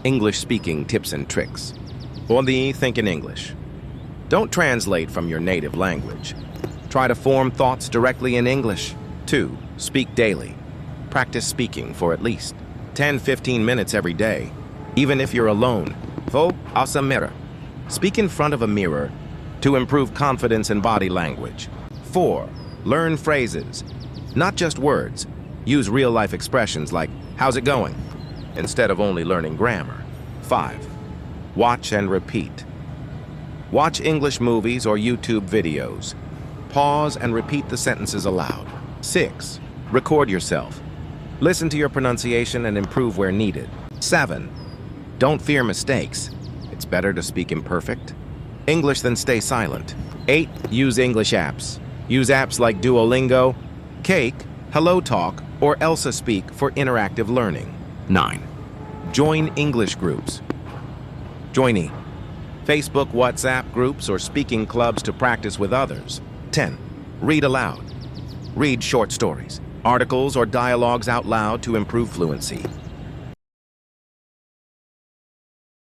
English speaking tips and tricks. 1. Think in English. Don't translate from your native language. Try to form thoughts directly in English. 2. Speak daily. Practice speaking for at least 10-15 minutes every day, even if you're alone. 4. Mirror. Speak in front of a mirror to improve confidence and body language. 4. Learn phrases, not just words. Use real-life expressions like, how's it going? Instead of only learning grammar. 5. Watch and repeat. Watch English movies or YouTube videos. Pause and repeat the sentences aloud. 6. Record yourself. Listen to your pronunciation and improve where needed. 7. Don't fear mistakes. It's better to speak imperfect English than stay silent. 8. Use English apps. Use apps like Duolingo, Cake, HelloTalk, or Elsa Speak for interactive learning. 9. Join English groups. Join Facebook, WhatsApp groups, or speaking clubs to practice with others. 10. Read aloud. Read short stories, articles, or dialogues out loud to improve fluency.